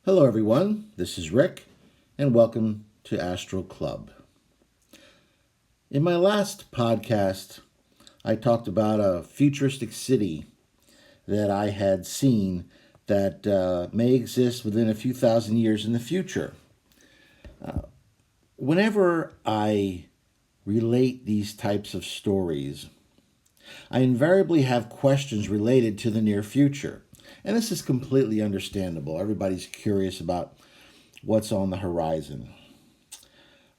Hello, everyone. This is Rick, and welcome to Astral Club. In my last podcast, I talked about a futuristic city that I had seen that may exist within a few thousand years in the future. Whenever I relate these types of stories, I invariably have questions related to the near future. And this is completely understandable. Everybody's curious about what's on the horizon.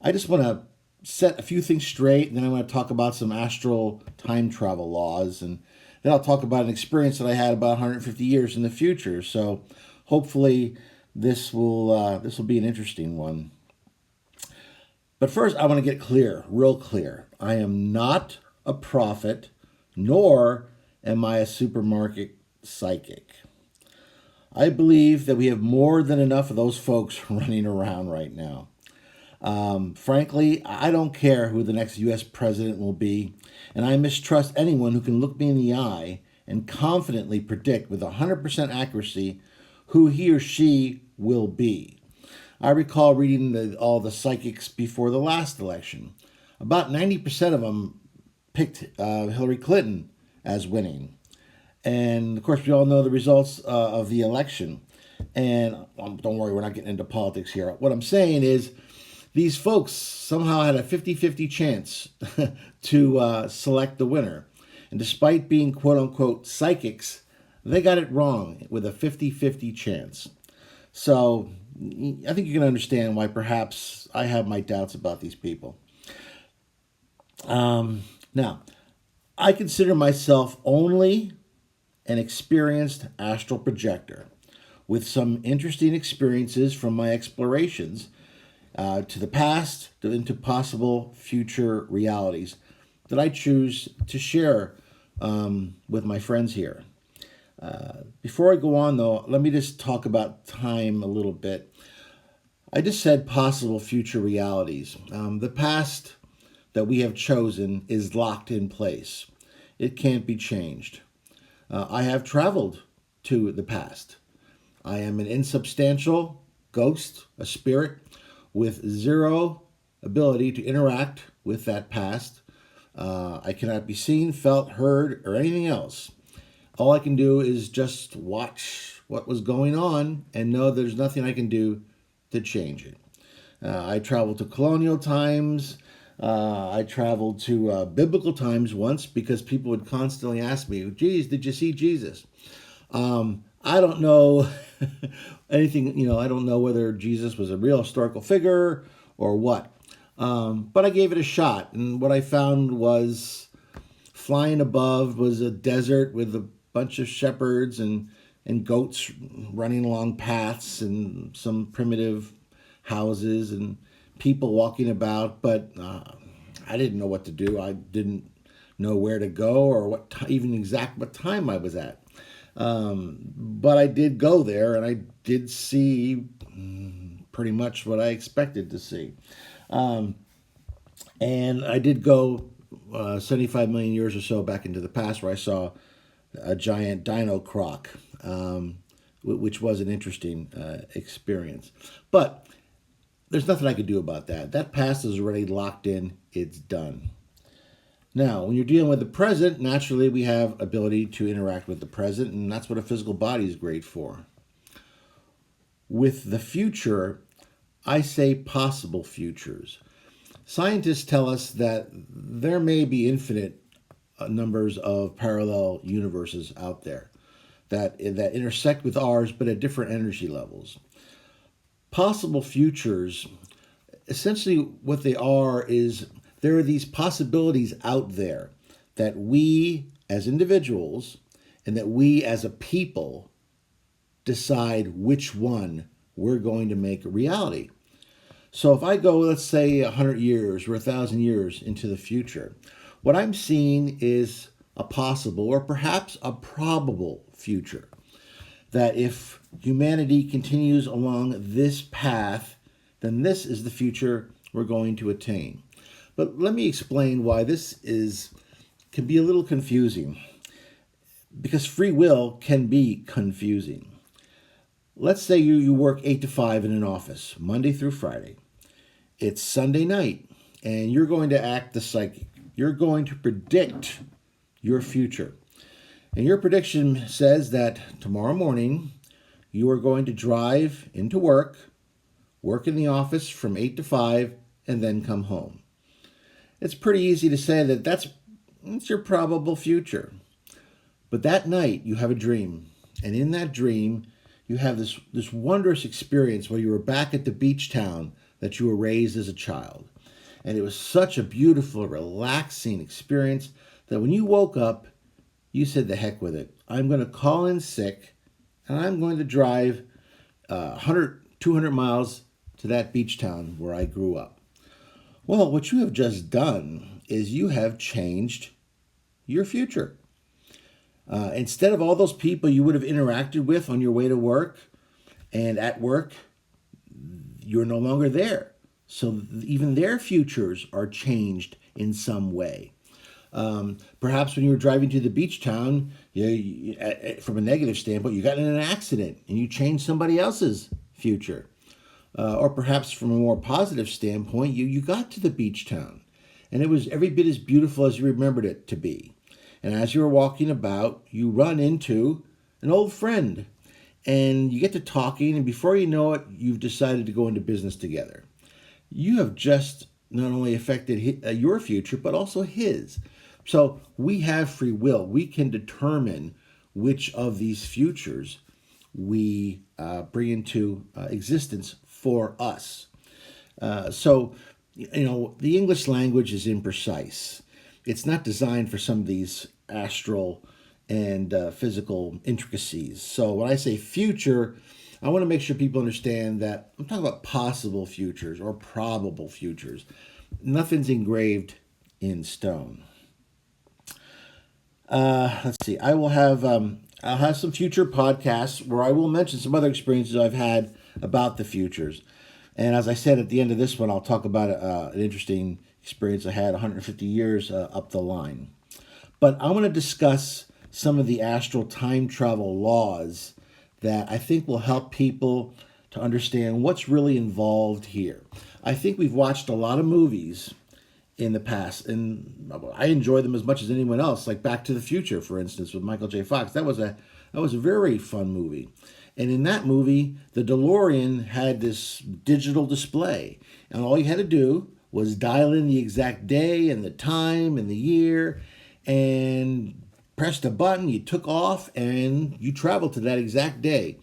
I just want to set a few things straight, and then I want to talk about some astral time travel laws, and then I'll talk about an experience that I had about 150 years in the future. So hopefully this will be an interesting one. But first, I want to get clear, real clear. I am not a prophet, nor am I a supermarket psychic. I believe that we have more than enough of those folks running around right now. Frankly, I don't care who the next U.S. president will be, and I mistrust anyone who can look me in the eye and confidently predict with 100% accuracy who he or she will be. I recall reading all the psychics before the last election. About 90% of them picked Hillary Clinton as winning. And of course, we all know the results of the election. And don't worry, we're not getting into politics here. What I'm saying is these folks somehow had a 50-50 chance to select the winner. And despite being quote unquote psychics, they got it wrong with a 50-50 chance. So I think you can understand why perhaps I have my doubts about these people. Now, I consider myself only an experienced astral projector with some interesting experiences from my explorations to the past into possible future realities that I choose to share with my friends here. Before I go on, though, let me just talk about time a little bit. I just said possible future realities. The past that we have chosen is locked in place. It can't be changed. I have traveled to the past. I am an insubstantial ghost, a spirit, with zero ability to interact with that past. I cannot be seen, felt, heard, or anything else. All I can do is just watch what was going on and know there's nothing I can do to change it. I traveled to colonial times. I traveled to biblical times once because people would constantly ask me, geez, did you see Jesus? I don't know anything, I don't know whether Jesus was a real historical figure or what. But I gave it a shot. And what I found was flying above was a desert with a bunch of shepherds and goats running along paths and some primitive houses and people walking about, but I didn't know what to do. I didn't know where to go or what time I was at. But I did go there, and I did see pretty much what I expected to see. And I did go 75 million years or so back into the past, where I saw a giant dino croc, which was an interesting experience. But there's nothing I could do about that. That past is already locked in. It's done. Now, when you're dealing with the present, naturally we have ability to interact with the present, and that's what a physical body is great for. With the future, I say possible futures. Scientists tell us that there may be infinite numbers of parallel universes out there that intersect with ours, but at different energy levels. Possible futures, essentially what they are is there are these possibilities out there that we as individuals and that we as a people decide which one we're going to make a reality. So if I go, let's say 100 years or 1,000 years into the future, what I'm seeing is a possible or perhaps a probable future. That if humanity continues along this path, then this is the future we're going to attain. But let me explain why this can be a little confusing, because free will can be confusing. Let's say you work 8 to 5 in an office, Monday through Friday. It's Sunday night, and you're going to act the psychic. You're going to predict your future. And your prediction says that tomorrow morning you are going to drive into work in the office from 8 to 5, and then come home. It's pretty easy to say that that's your probable future. But that night you have a dream, and in that dream you have this wondrous experience where you were back at the beach town that you were raised as a child. And it was such a beautiful, relaxing experience that when you woke up, you said, the heck with it. I'm going to call in sick, and I'm going to drive 100, 200 miles to that beach town where I grew up. Well, what you have just done is you have changed your future. Instead of all those people you would have interacted with on your way to work and at work, you're no longer there. So even their futures are changed in some way. Perhaps when you were driving to the beach town, from a negative standpoint, you got in an accident and you changed somebody else's future. Or perhaps from a more positive standpoint, you got to the beach town and it was every bit as beautiful as you remembered it to be. And as you were walking about, you run into an old friend and you get to talking, and before you know it, you've decided to go into business together. You have just not only affected your future, but also his. So we have free will. We can determine which of these futures we bring into existence for us. So, the English language is imprecise. It's not designed for some of these astral and physical intricacies. So when I say future, I want to make sure people understand that I'm talking about possible futures or probable futures. Nothing's engraved in stone. Let's see. I'll have some future podcasts where I will mention some other experiences I've had about the futures. And as I said at the end of this one, I'll talk about an interesting experience I had 150 years up the line. But I want to discuss some of the astral time travel laws that I think will help people to understand what's really involved here. I think we've watched a lot of movies in the past, and I enjoy them as much as anyone else, like Back to the Future, for instance, with Michael J. Fox. That was a very fun movie. And in that movie, the DeLorean had this digital display, and all you had to do was dial in the exact day and the time and the year, and pressed a button, you took off, and you traveled to that exact day.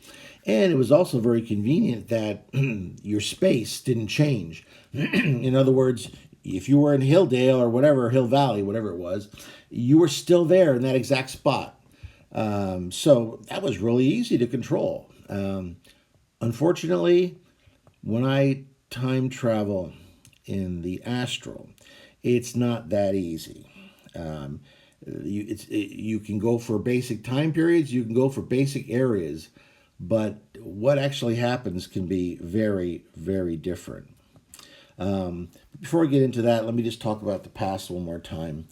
And it was also very convenient that your space didn't change. In other words, if you were in Hilldale or whatever, Hill Valley, whatever it was, you were still there in that exact spot. So that was really easy to control. Unfortunately, when I time travel in the astral, it's not that easy. You can go for basic time periods, you can go for basic areas, but what actually happens can be very, very different. Before I get into that, let me just talk about the past one more time.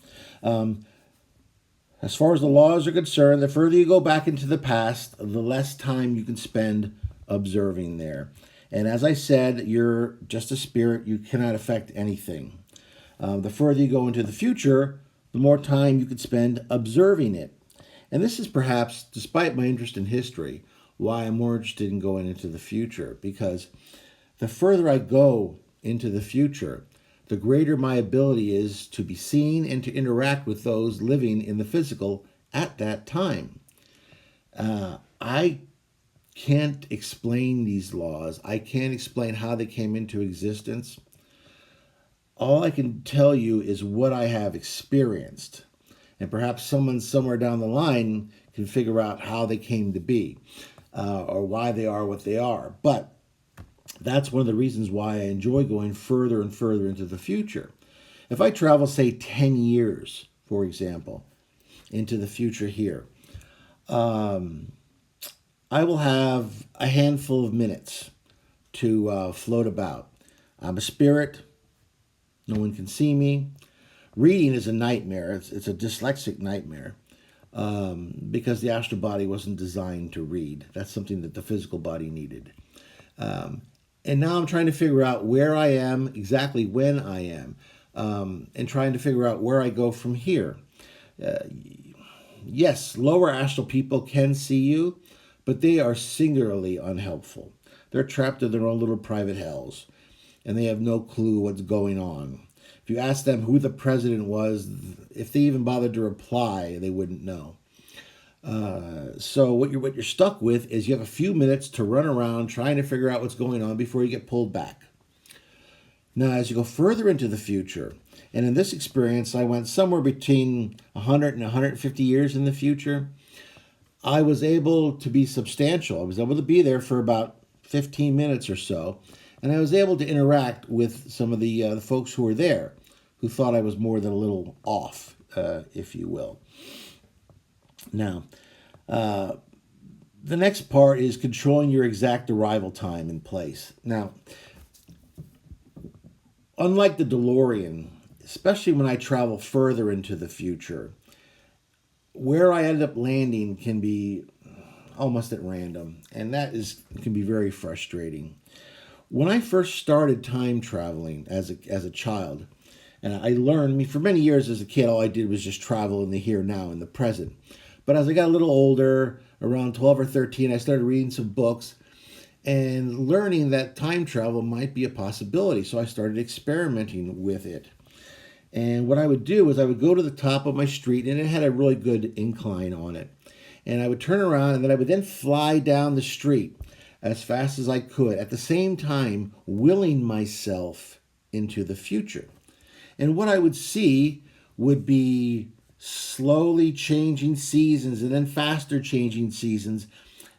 As far as the laws are concerned, the further you go back into the past, the less time you can spend observing there. And as I said, you're just a spirit. You cannot affect anything. The further you go into the future, the more time you could spend observing it. And this is perhaps, despite my interest in history, why I'm more interested in going into the future. Because the further I go into the future, the greater my ability is to be seen and to interact with those living in the physical at that time. I can't explain these laws. I can't explain how they came into existence. All I can tell you is what I have experienced. And perhaps someone somewhere down the line can figure out how they came to be or why they are what they are. But that's one of the reasons why I enjoy going further and further into the future. If I travel, say, 10 years, for example, into the future here, I will have a handful of minutes to float about. I'm a spirit. No one can see me. Reading is a nightmare. It's a dyslexic nightmare. because the astral body wasn't designed to read. That's something that the physical body needed. And now I'm trying to figure out where I am, exactly when I am, and trying to figure out where I go from here. Yes, lower astral people can see you, but they are singularly unhelpful. They're trapped in their own little private hells, and they have no clue what's going on. If you ask them who the president was, if they even bothered to reply, they wouldn't know. So what you're stuck with is you have a few minutes to run around trying to figure out what's going on before you get pulled back. Now, as you go further into the future, and in this experience, I went somewhere between 100 and 150 years in the future, I was able to be substantial. I was able to be there for about 15 minutes or so, and I was able to interact with some of the folks who were there, who thought I was more than a little off, if you will. Now, the next part is controlling your exact arrival time and place. Now, unlike the DeLorean, especially when I travel further into the future, where I end up landing can be almost at random, and can be very frustrating. When I first started time traveling as a child, and I learned, for many years as a kid, all I did was just travel in the here, now, in the present. But as I got a little older, around 12 or 13, I started reading some books and learning that time travel might be a possibility. So I started experimenting with it. And what I would do is I would go to the top of my street, and it had a really good incline on it. And I would turn around, and then I would then fly down the street as fast as I could, at the same time willing myself into the future. And what I would see would be slowly changing seasons and then faster changing seasons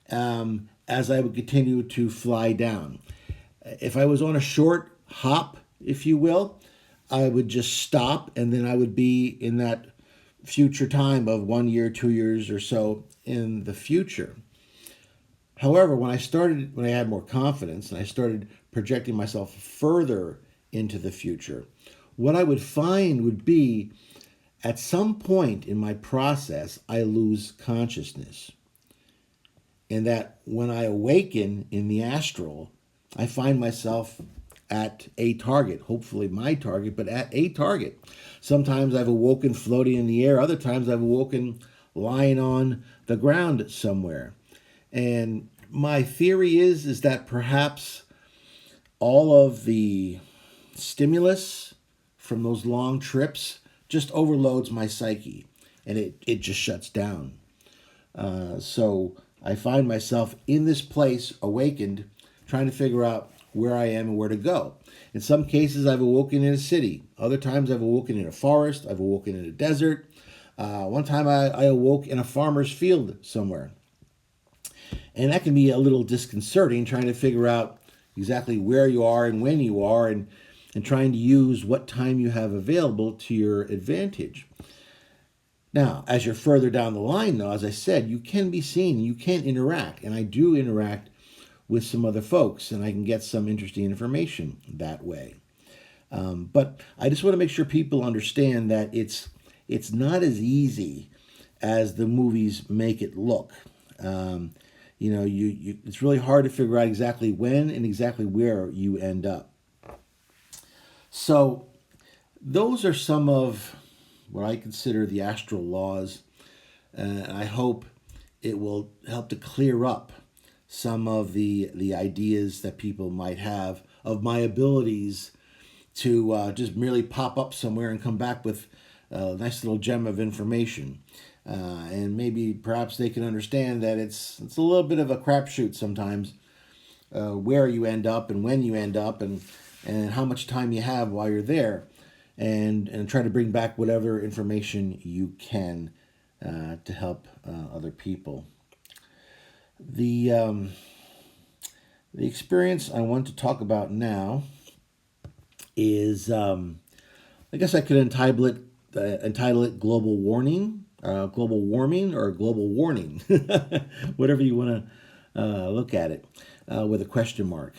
as I would continue to fly down. If I was on a short hop, if you will, I would just stop, and then I would be in that future time of 1 year, 2 years or so in the future. However, when I had more confidence and I started projecting myself further into the future, what I would find would be at some point in my process, I lose consciousness. And that when I awaken in the astral, I find myself at a target, hopefully my target, but at a target. Sometimes I've awoken floating in the air. Other times I've awoken lying on the ground somewhere. And my theory is that perhaps all of the stimulus from those long trips just overloads my psyche, and it just shuts down. So I find myself in this place, awakened, trying to figure out where I am and where to go. In some cases, I've awoken in a city. Other times, I've awoken in a forest. I've awoken in a desert. One time, I awoke in a farmer's field somewhere. And that can be a little disconcerting, trying to figure out exactly where you are and when you are, and trying to use what time you have available to your advantage. Now, as you're further down the line, though, as I said, you can be seen, you can interact, and I do interact with some other folks, and I can get some interesting information that way. But I just want to make sure people understand that it's not as easy as the movies make it look. It's really hard to figure out exactly when and exactly where you end up. So those are some of what I consider the astral laws. I hope it will help to clear up some of the ideas that people might have of my abilities to just merely pop up somewhere and come back with a nice little gem of information. And maybe perhaps they can understand that it's a little bit of a crapshoot sometimes, where you end up and when you end up and how much time you have while you're there, and try to bring back whatever information you can to help other people. The experience I want to talk about now is, I guess I could entitle it global warming, or global warning, whatever you want to look at it, with a question mark.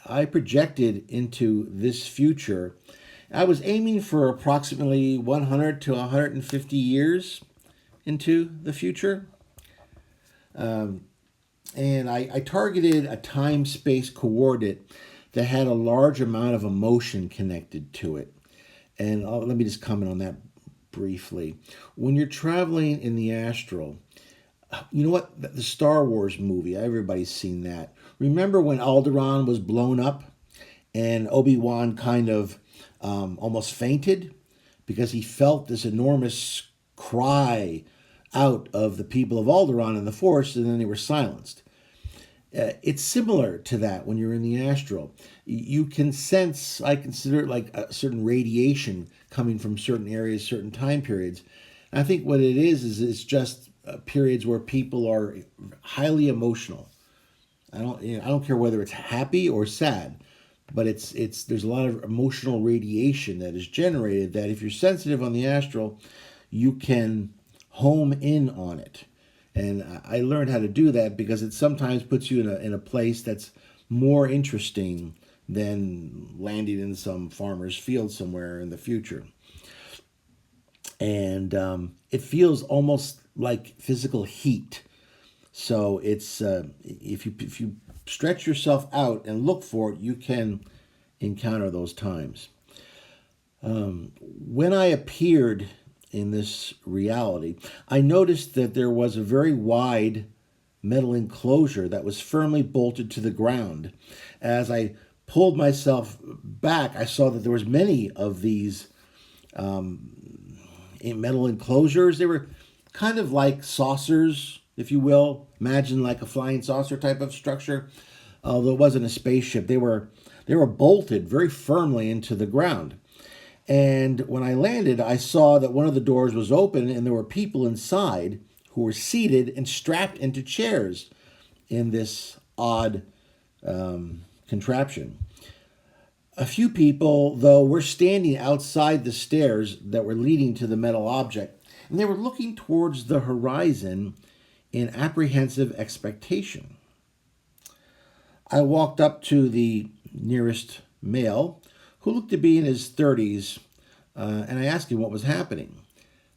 I projected into this future. I was aiming for approximately 100 to 150 years into the future. And I targeted a time-space coordinate that had a large amount of emotion connected to it. And let me just comment on that briefly. When you're traveling in the astral, you know what? The Star Wars movie, everybody's seen that. Remember when Alderaan was blown up and Obi-Wan kind of almost fainted because he felt this enormous cry out of the people of Alderaan in the Force, and then they were silenced. It's similar to that when you're in the astral. You can sense, I consider it like a certain radiation coming from certain areas, certain time periods. And I think what it is it's just periods where people are highly emotional. I don't care whether it's happy or sad, but it's there's a lot of emotional radiation that is generated that if you're sensitive on the astral, you can home in on it. And I learned how to do that because it sometimes puts you in a place that's more interesting than landing in some farmer's field somewhere in the future. And it feels almost like physical heat. So it's if you stretch yourself out and look for it, you can encounter those times. When I appeared in this reality, I noticed that there was a very wide metal enclosure that was firmly bolted to the ground. As I pulled myself back, I saw that there was many of these metal enclosures. They were kind of like saucers, if you will. Imagine like a flying saucer type of structure, although it wasn't a spaceship. They were bolted very firmly into the ground. And when I landed, I saw that one of the doors was open and there were people inside who were seated and strapped into chairs in this odd contraption. A few people, though, were standing outside the stairs that were leading to the metal object, and they were looking towards the horizon in apprehensive expectation. I walked up to the nearest male, who looked to be in his 30s, and I asked him what was happening.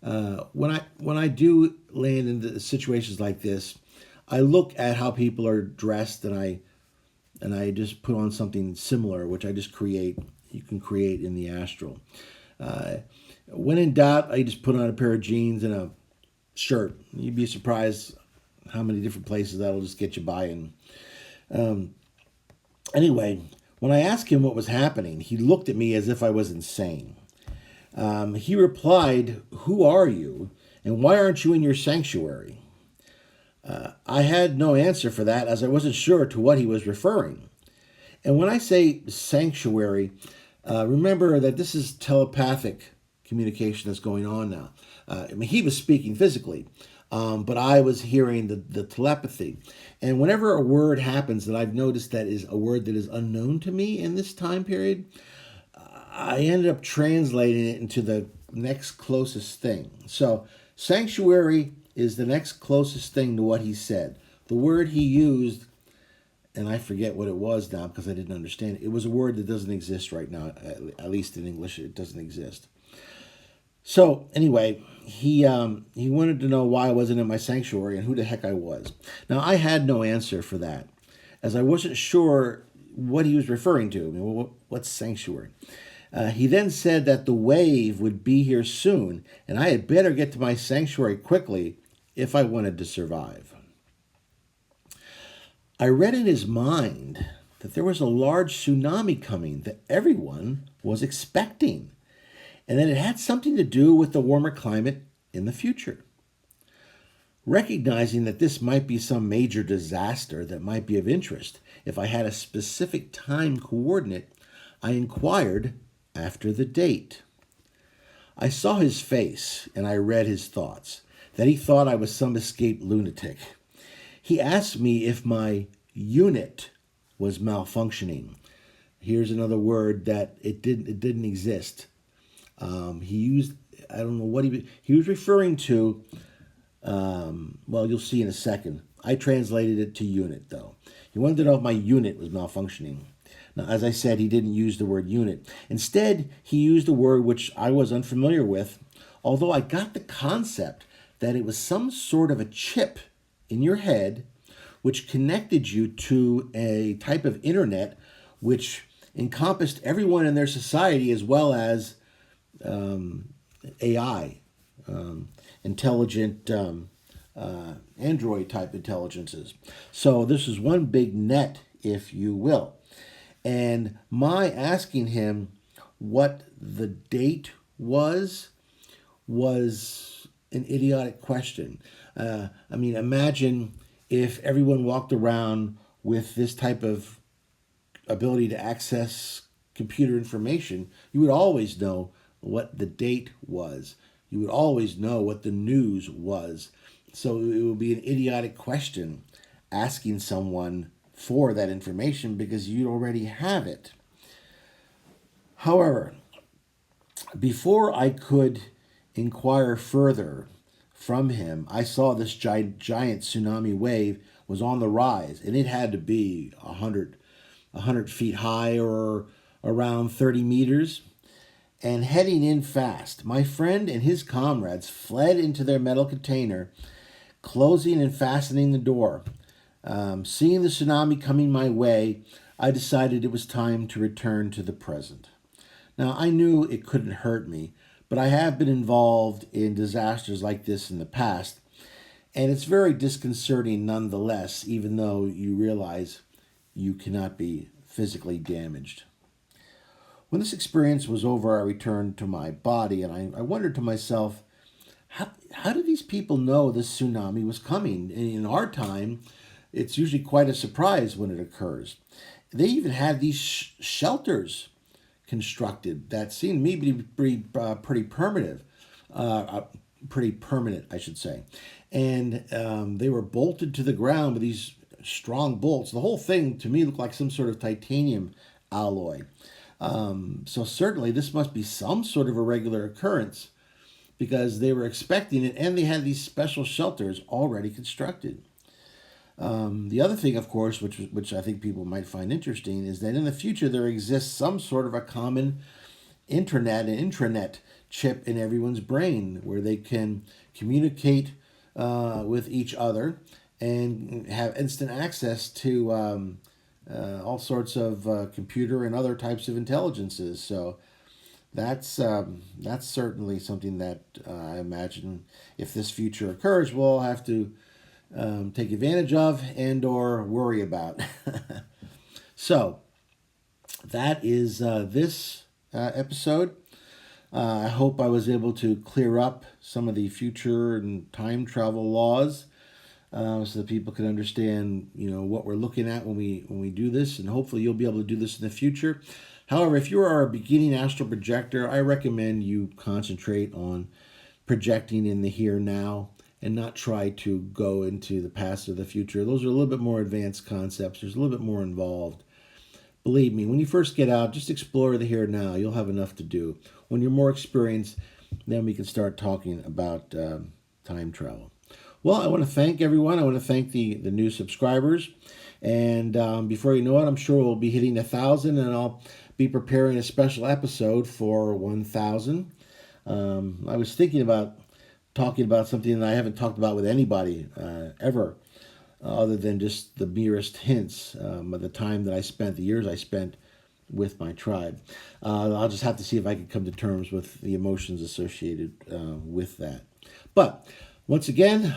When I do land into situations like this, I look at how people are dressed, and I just put on something similar, which I just create. You can create in the astral. When in doubt, I just put on a pair of jeans and a shirt. You'd be surprised how many different places that'll just get you by. And anyway, when I asked him what was happening, he looked at me as if I was insane. He replied, "Who are you, and why aren't you in your sanctuary?" I had no answer for that as I wasn't sure to what he was referring. And when I say sanctuary, remember that this is telepathic communication that's going on now. He was speaking physically, but I was hearing the telepathy. And whenever a word happens that I've noticed that is a word that is unknown to me in this time period, I ended up translating it into the next closest thing. So sanctuary is the next closest thing to what he said. The word he used, and I forget what it was now because I didn't understand it. It was a word that doesn't exist right now, at least in English. It doesn't exist. So anyway, he wanted to know why I wasn't in my sanctuary and who the heck I was. Now, I had no answer for that, as I wasn't sure what he was referring to. I mean, what's sanctuary? He then said that the wave would be here soon, and I had better get to my sanctuary quickly if I wanted to survive. I read in his mind that there was a large tsunami coming that everyone was expecting, and that it had something to do with the warmer climate in the future. Recognizing that this might be some major disaster that might be of interest, if I had a specific time coordinate, I inquired after the date. I saw his face, and I read his thoughts, that he thought I was some escaped lunatic. He asked me if my unit was malfunctioning. Here's another word that it didn't exist. He used, I don't know what he was referring to. Well, you'll see in a second. I translated it to unit, though. He wanted to know if my unit was malfunctioning. Now, as I said, he didn't use the word unit. Instead, he used a word which I was unfamiliar with, although I got the concept that it was some sort of a chip in your head which connected you to a type of internet which encompassed everyone in their society as well as AI, intelligent Android type intelligences. So this is one big net, if you will. And my asking him what the date was an idiotic question. I mean, imagine if everyone walked around with this type of ability to access computer information. You would always know what the date was. You would always know what the news was. So it would be an idiotic question asking someone for that information because you already have it. However, before I could inquire further from him, I saw this giant tsunami wave was on the rise, and it had to be 100 feet high or around 30 meters, and heading in fast. My friend and his comrades fled into their metal container, closing and fastening the door. Seeing the tsunami coming my way, I decided it was time to return to the present. Now, I knew it couldn't hurt me, but I have been involved in disasters like this in the past, and it's very disconcerting nonetheless, even though you realize you cannot be physically damaged. When this experience was over, I returned to my body, and I wondered to myself, how do these people know this tsunami was coming? In our time, it's usually quite a surprise when it occurs. They even had these shelters constructed that seemed to me to be pretty permanent, I should say. And they were bolted to the ground with these strong bolts. The whole thing to me looked like some sort of titanium alloy. So certainly this must be some sort of a regular occurrence because they were expecting it and they had these special shelters already constructed. The other thing, of course, which I think people might find interesting, is that in the future there exists some sort of a common internet and intranet chip in everyone's brain where they can communicate with each other and have instant access to all sorts of computer and other types of intelligences. So that's certainly something that I imagine if this future occurs, we'll have to take advantage of and or worry about. So that is this episode. I hope I was able to clear up some of the future and time travel laws so that people can understand, what we're looking at when we do this, and hopefully you'll be able to do this in the future. However, if you are a beginning astral projector, I recommend you concentrate on projecting in the here now and not try to go into the past or the future. Those are a little bit more advanced concepts. There's a little bit more involved. Believe me, when you first get out, just explore the here now. You'll have enough to do. When you're more experienced, then we can start talking about time travel. Well, I want to thank everyone. I want to thank the new subscribers. And before you know it, I'm sure we'll be hitting 1,000, and I'll be preparing a special episode for 1,000. I was thinking about talking about something that I haven't talked about with anybody ever, other than just the merest hints of the time that I spent, the years I spent with my tribe. I'll just have to see if I can come to terms with the emotions associated with that. But once again,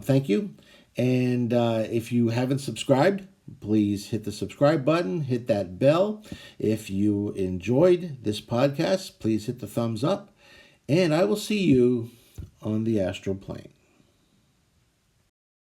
thank you. And if you haven't subscribed, please hit the subscribe button, hit that bell. If you enjoyed this podcast, please hit the thumbs up. And I will see you on the astral plane.